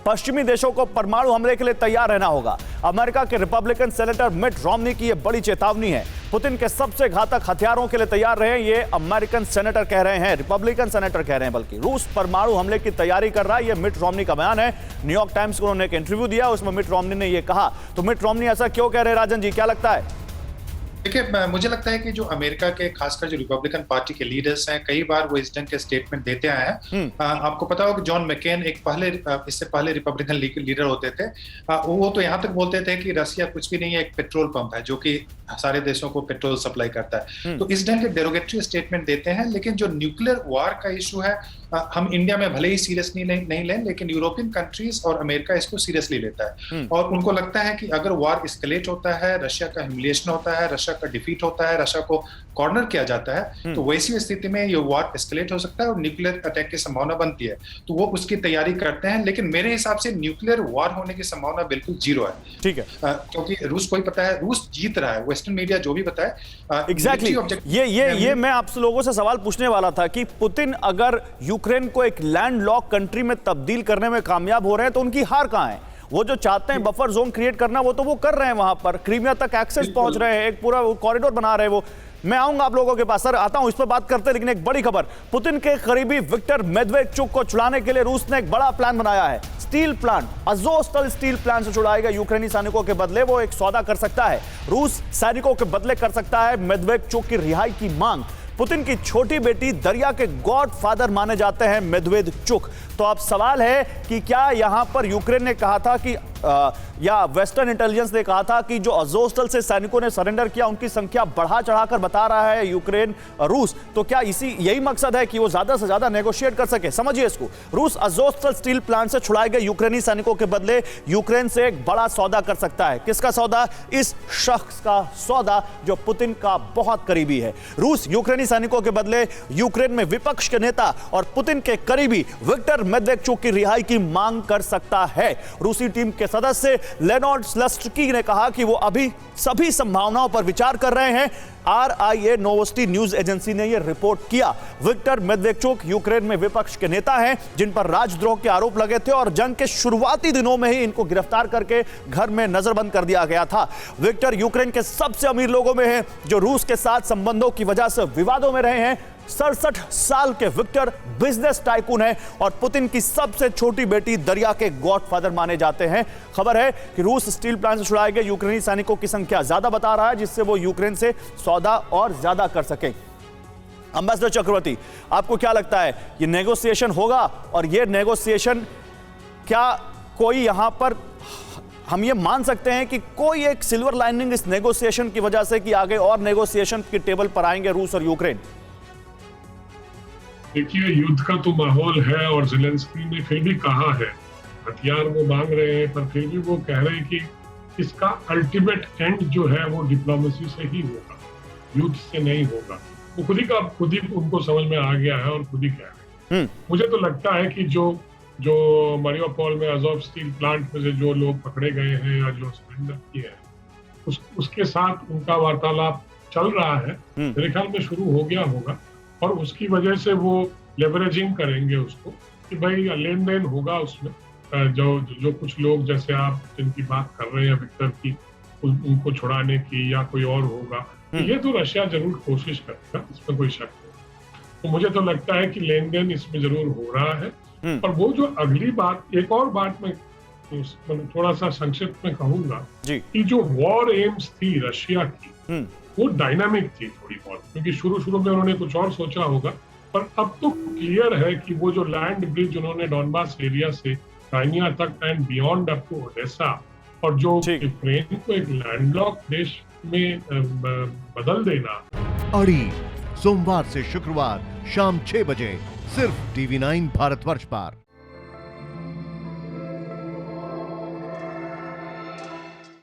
पश्चिमी देशों को परमाणु हमले के लिए तैयार रहना होगा। अमेरिका के रिपब्लिकन सेनेटर मिट रोमनी की यह बड़ी चेतावनी है। पुतिन के सबसे घातक हथियारों के लिए तैयार रहे, ये अमेरिकन सेनेटर कह रहे हैं, रिपब्लिकन सेनेटर कह रहे हैं। बल्कि रूस परमाणु हमले की तैयारी कर रहा है, यह मिट रोमनी का बयान है। न्यूयॉर्क टाइम्स को उन्होंने एक इंटरव्यू दिया, उसमें मिट रोमनी ने यह कहा। तो मिट रोमनी ऐसा क्यों कह रहे हैं, राजन जी, क्या लगता है? देखिए, मुझे लगता है कि जो अमेरिका के खासकर जो रिपब्लिकन पार्टी के लीडर्स हैं, कई बार वो इस ढंग के स्टेटमेंट देते आए हैं। आपको पता होगा कि जॉन मैकेन इससे पहले रिपब्लिकन लीडर होते थे। वो तो यहाँ तक बोलते थे कि रसिया कुछ भी नहीं है, एक पेट्रोल पंप है जो कि सारे देशों को पेट्रोल सप्लाई करता है। तो इस ढंग के डेरोगेटरी स्टेटमेंट देते हैं। लेकिन जो न्यूक्लियर वार का इशू है, हम इंडिया में भले ही सीरियसली नहीं लें, लेकिन यूरोपियन कंट्रीज और अमेरिका इसको सीरियसली लेता है। और उनको लगता है कि अगर वार एस्केलेट होता है, रशिया का ह्यूमिलिएशन होता है, रशिया का डिफीट होता है, रशिया को कॉर्नर किया जाता है, तो वैसी स्थिति में ये वार एस्केलेट हो सकता है और न्यूक्लियर अटैक की संभावना बनती है। तो वो उसकी तैयारी करते हैं। लेकिन मेरे हिसाब से न्यूक्लियर वार होने की संभावना बिल्कुल जीरो है। ठीक है, क्योंकि रूस को ही पता है, रूस जीत रहा है। वेस्टर्न मीडिया जो भी बताए, एग्जैक्टली ये मैं आप लोगों से सवाल पूछने वाला था कि पुतिन अगर यूक्रेन को एक लैंडलॉक कंट्री में तब्दील करने में कामयाब हो रहे हैं तो उनकी हार कहां है? वो जो चाहते हैं बफर जोन क्रिएट करना, वो तो वो कर रहे हैं। वहां पर क्रीमिया तक एक्सेस पहुंच रहे हैं, एक पूरा कॉरिडोर बना रहे हैं। वो मैं आऊंगा आप लोगों के पास, सर आता हूं, इस पर बात करते हैं। लेकिन एक बड़ी खबर, पुतिन के करीबी विक्टर मेदवेदेव को छुड़ाने के लिए रूस ने एक बड़ा प्लान बनाया है। स्टील प्लांट, अज़ोस्टल स्टील प्लांट से छुड़ाएगा यूक्रेनी सैनिकों के बदले वो एक सौदा कर सकता है। रूस सैनिकों के बदले कर सकता है मेदवेदेव की रिहाई की मांग। पुतिन की छोटी बेटी दरिया के गॉडफादर माने जाते हैं मेदवेदेव। तो अब सवाल है कि क्या यहां पर यूक्रेन ने कहा था कि या वेस्टर्न इंटेलिजेंस ने कहा था कि जो अज़ोस्टल से सैनिकों ने सरेंडर किया उनकी संख्या बढ़ा चढ़ाकर बता रहा है यूक्रेन रूस, तो क्या यही मकसद है कि वो ज्यादा से ज्यादा नेगोशिएट कर सके? समझिए इसको, रूस अज़ोस्टल स्टील प्लांट से छुड़ाए गए यूक्रेनी सैनिकों के बदले यूक्रेन से एक बड़ा सौदा कर सकता है। किसका सौदा? इस शख्स का सौदा जो पुतिन का बहुत करीबी है। रूस यूक्रेनी सैनिकों के बदले यूक्रेन में विपक्ष के नेता और पुतिन के करीबी विक्टर मेदवेदेव की रिहाई की मांग कर सकता है। रूसी टीम के सदस्य लेनॉर्ड स्लस्टकी ने कहा कि वो अभी सभी संभावनाओं पर विचार कर रहे हैं। RIA नोवोस्टी न्यूज एजेंसी ने यह रिपोर्ट किया। विक्टर मेदवेदेव यूक्रेन में विपक्ष के नेता हैं जिन पर राजद्रोह के आरोप लगे थे और जंग के शुरुआती दिनों में ही इनको गिरफ्तार करके घर में नजरबंद कर दिया गया था। विक्टर यूक्रेन के सबसे अमीर लोगों में हैं जो रूस के साथ संबंधों की वजह से विवादों में रहे हैं। 67 साल के विक्टर बिजनेस टाइकून है और पुतिन की सबसे छोटी बेटी दरिया के गॉडफादर माने जाते हैं। खबर है कि रूस स्टील प्लांट से छुड़ाए गए यूक्रेनी सैनिकों की संख्या ज्यादा बता रहा है जिससे वो यूक्रेन से सौदा और ज्यादा कर सके। एम्बेसडर चक्रवर्ती, आपको क्या लगता है ये नेगोशिएशन होगा? और ये नेगोशिएशन क्या कोई यहां पर हम ये मान सकते हैं कि कोई एक सिल्वर लाइनिंग इस नेगोशिएशन की वजह से कि आगे और नेगोशिएशन के टेबल पर आएंगे रूस और यूक्रेन? देखिए, युद्ध का तो माहौल है और ज़ेलेंस्की ने फिर भी कहा है, हथियार वो मांग रहे हैं पर फिर भी वो कह रहे हैं कि इसका अल्टीमेट एंड जो है वो डिप्लोमेसी से ही होगा, युद्ध से नहीं होगा। वो खुद ही उनको समझ में आ गया है और खुद ही कह रहे हैं। मुझे तो लगता है कि जो मारियोपोल में अज़ोव स्टील प्लांट में से जो लोग पकड़े गए हैं या जो सरेंडर किए हैं, उसके साथ उनका वार्तालाप चल रहा है, मेरे ख्याल में शुरू हो गया होगा। और उसकी वजह से वो लेवरेजिंग करेंगे उसको कि भाई लेन देन होगा उसमें। जो कुछ लोग जैसे आप जिनकी बात कर रहे हैं विक्टर की, उनको छुड़ाने की या कोई और होगा, तो ये तो रशिया जरूर कोशिश करेगा, इसमें कोई शक नहीं। तो मुझे तो लगता है कि लेन देन इसमें जरूर हो रहा है। और वो जो अगली बात, एक और बात मैं थोड़ा सा संक्षिप्त में कहूंगा कि जो वॉर एम्स थी रशिया की, वो डायनामिक थी थोड़ी बहुत, क्योंकि शुरू में उन्होंने कुछ और सोचा होगा, पर अब तो क्लियर है कि वो जो लैंड ब्रिज उन्होंने डॉनबास एरिया से क्राइमिया तक and beyond up to Odesa, और जो यूक्रेन को एक लैंडलॉक देश में बदल देना। अड़ी सोमवार से शुक्रवार शाम 6 बजे सिर्फ TV9 भारतवर्ष पर।